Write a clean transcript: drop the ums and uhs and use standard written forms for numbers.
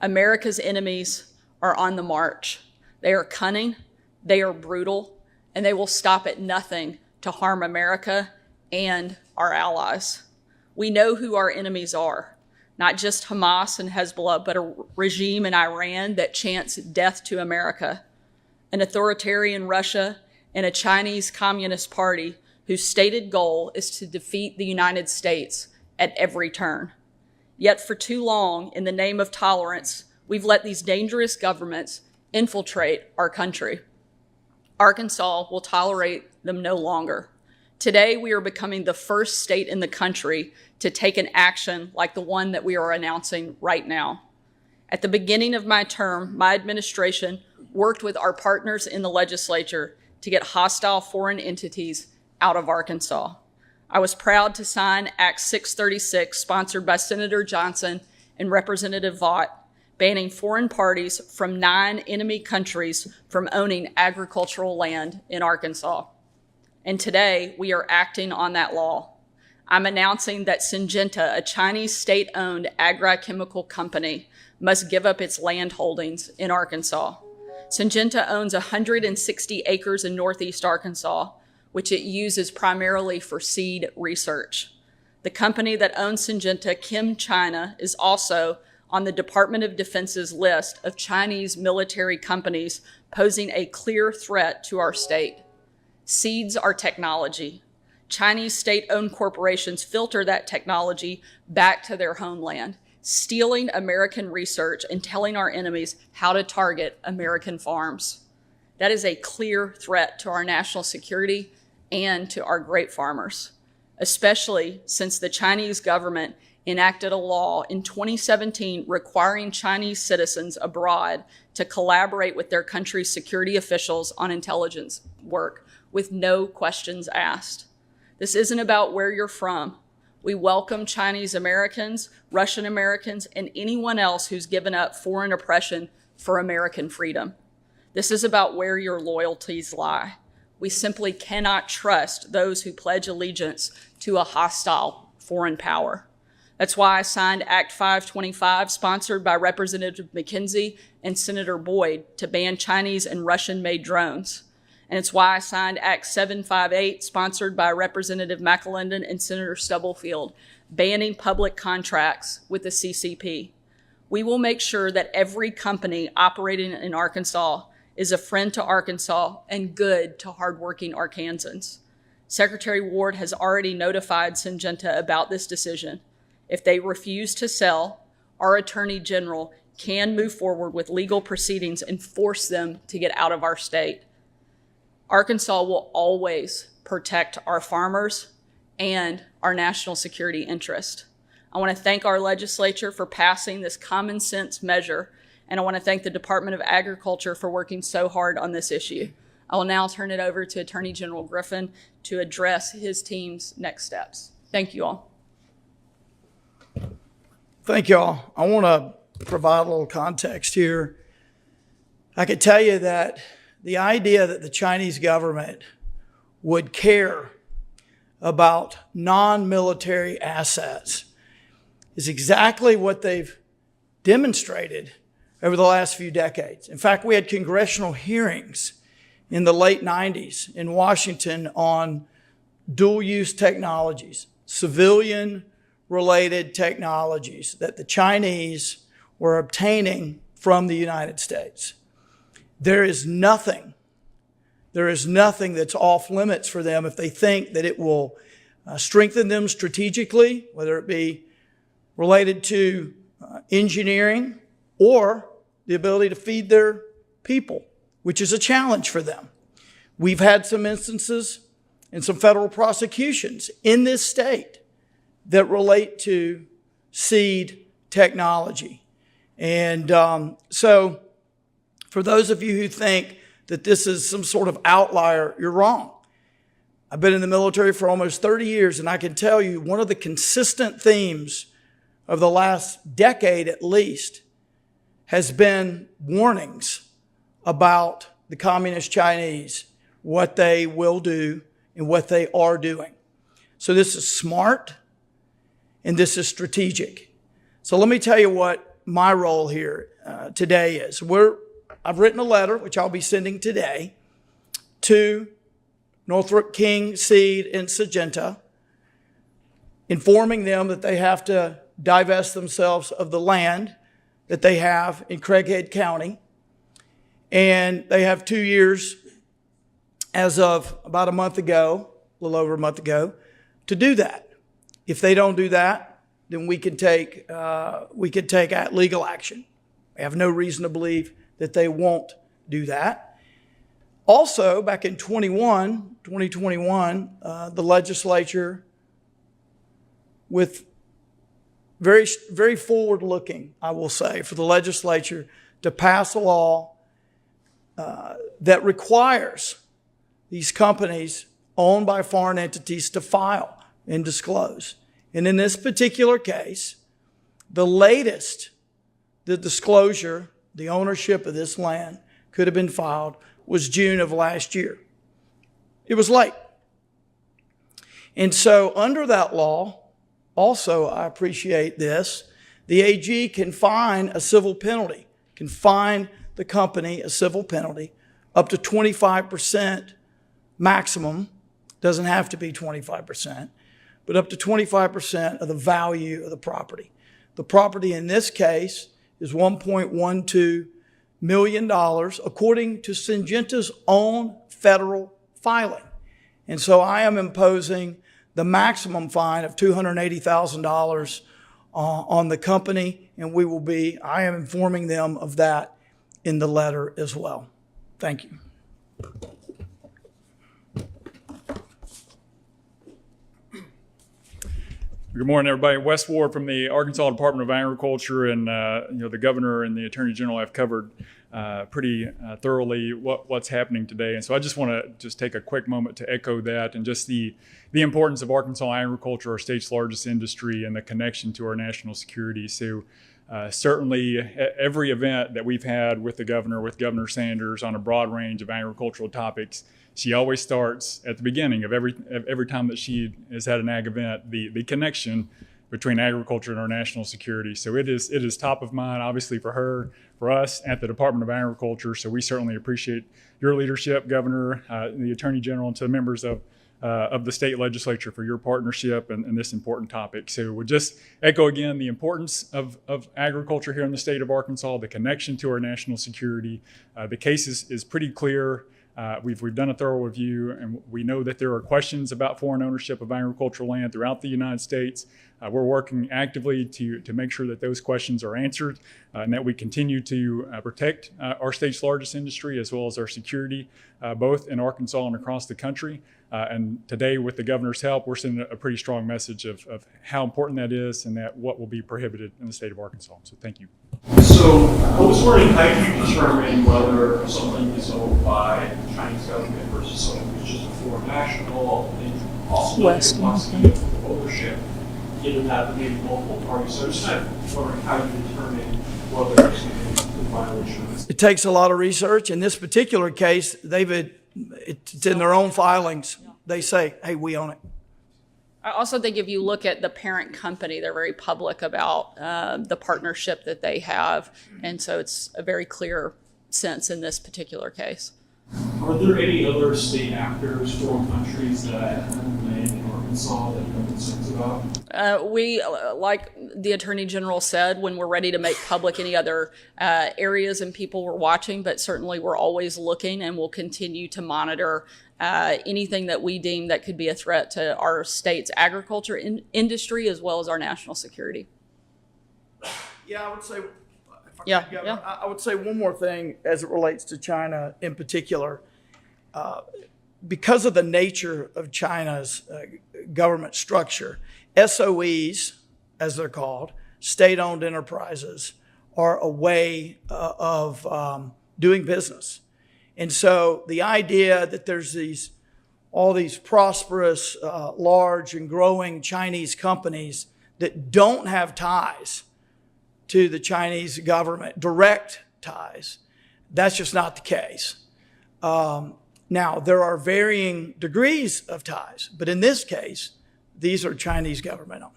America's enemies are on the march. They are cunning, they are brutal, and they will stop at nothing to harm America and our allies. We know who our enemies are, not just Hamas and Hezbollah, but a regime in Iran that chants death to America, an authoritarian Russia, and a Chinese Communist Party whose stated goal is to defeat the United States at every turn. Yet for too long, in the name of tolerance, we've let these dangerous governments infiltrate our country. Arkansas will tolerate them no longer. Today, we are becoming the first state in the country to take an action like the one that we are announcing right now. At the beginning of my term, my administration worked with our partners in the legislature to get hostile foreign entities out of Arkansas. I was proud to sign Act 636, sponsored by Senator Johnson and Representative Vaught, banning foreign parties from 9 enemy countries from owning agricultural land in Arkansas. And today, we are acting on that law. I'm announcing that Syngenta, a Chinese state-owned agrochemical company, must give up its land holdings in Arkansas. Syngenta owns 160 acres in northeast Arkansas, which it uses primarily for seed research. The company that owns Syngenta, Chem China, is also on the Department of Defense's list of Chinese military companies posing a clear threat to our state. Seeds are technology. Chinese state-owned corporations filter that technology back to their homeland, stealing American research and telling our enemies how to target American farms. That is a clear threat to our national security and to our great farmers, especially since the Chinese government enacted a law in 2017 requiring Chinese citizens abroad to collaborate with their country's security officials on intelligence work with no questions asked. This isn't about where you're from. We welcome Chinese Americans, Russian Americans, and anyone else who's given up foreign oppression for American freedom. This is about where your loyalties lie. We simply cannot trust those who pledge allegiance to a hostile foreign power. That's why I signed Act 525, sponsored by Representative McKenzie and Senator Boyd, to ban Chinese and Russian-made drones. And it's why I signed Act 758, sponsored by Representative McAlinden and Senator Stubblefield, banning public contracts with the CCP. We will make sure that every company operating in Arkansas is a friend to Arkansas and good to hardworking Arkansans. Secretary Ward has already notified Syngenta about this decision. If they refuse to sell, our Attorney General can move forward with legal proceedings and force them to get out of our state. Arkansas will always protect our farmers and our national security interest. I want to thank our legislature for passing this common sense measure, and I want to thank the Department of Agriculture for working so hard on this issue. I will now turn it over to Attorney General Griffin to address his team's next steps. Thank you all. Thank you all. I want to provide a little context here. I could tell you that the idea that the Chinese government would care about non-military assets is exactly what they've demonstrated over the last few decades. In fact, we had congressional hearings in the late 90s in Washington on dual-use technologies, civilian-related technologies that the Chinese were obtaining from the United States. There is nothing that's off limits for them if they think that it will strengthen them strategically, whether it be related to engineering or the ability to feed their people, which is a challenge for them. We've had some instances and some federal prosecutions in this state that relate to seed technology. And so for those of you who think that this is some sort of outlier, you're wrong. I've been in the military for almost 30 years, and I can tell you one of the consistent themes of the last decade at least has been warnings about the communist Chinese, what they will do and what they are doing. So this is smart and this is strategic. So let me tell you what my role here today is I've written a letter, which I'll be sending today, to Northrop King Seed and Syngenta, informing them that they have to divest themselves of the land that they have in Craighead County. And they have 2 years, as of about a month ago, a little over a month ago, to do that. If they don't do that, then we can take legal action. We have no reason to believe that they won't do that. Also, back in 2021, the legislature, with very, very forward-looking, I will say, for the legislature to pass a law that requires these companies owned by foreign entities to file and disclose. And in this particular case, the latest the disclosure, the ownership of this land could have been filed was June of last year. It was late. And so under that law, also I appreciate this, the AG can fine a civil penalty, can fine the company a civil penalty up to 25% maximum, doesn't have to be 25%, but up to 25% of the value of the property. The property in this case is $1.12 million, according to Syngenta's own federal filing. And so I am imposing the maximum fine of $280,000 on the company, and I am informing them of that in the letter as well. Thank you. Good morning, everybody. Wes Ward from the Arkansas Department of Agriculture, and the governor and the attorney general have covered pretty thoroughly what's happening today. And so I just want to take a quick moment to echo that and just the importance of Arkansas agriculture, our state's largest industry, and the connection to our national security. So certainly every event that we've had with the governor, with Governor Sanders, on a broad range of agricultural topics, she always starts at the beginning of every time that she has had an ag event, the connection between agriculture and our national security. So it is top of mind, obviously, for her, for us at the Department of Agriculture. So we certainly appreciate your leadership, Governor, the Attorney General, and to the members of the state legislature for your partnership and this important topic. So we'll just echo again the importance of agriculture here in the state of Arkansas, the connection to our national security. The case is pretty clear. We've done a thorough review, and we know that there are questions about foreign ownership of agricultural land throughout the United States. We're working actively to make sure that those questions are answered and that we continue to protect our state's largest industry as well as our security, both in Arkansas and across the country. And today, with the governor's help, we're sending a pretty strong message of how important that is and that what will be prohibited in the state of Arkansas. So thank you. So I was wondering, how do you determine whether something is owned by the Chinese government versus something that's just a foreign national, and also the complexity of ownership, given that maybe multiple parties? So I'm just kind of wondering how you determine whether it's in violation of this. It takes a lot of research. In this particular case, it's in their own filings. They say, hey, we own it. I also think if you look at the parent company, they're very public about the partnership that they have. And so it's a very clear sense in this particular case. Are there any other state actors, foreign countries that have land in Arkansas that you have concerns about? We, like the Attorney General said, when we're ready to make public any other areas and people were watching, but certainly we're always looking and we'll continue to monitor anything that we deem that could be a threat to our state's agriculture industry as well as our national security. Yeah, I would say, I would say one more thing as it relates to China in particular. Because of the nature of China's government structure, SOEs, as they're called, state-owned enterprises, are a way of doing business. And so the idea that there's all these prosperous, large and growing Chinese companies that don't have ties to the Chinese government, direct ties, that's just not the case. Now, there are varying degrees of ties, but in this case, these are Chinese government owned.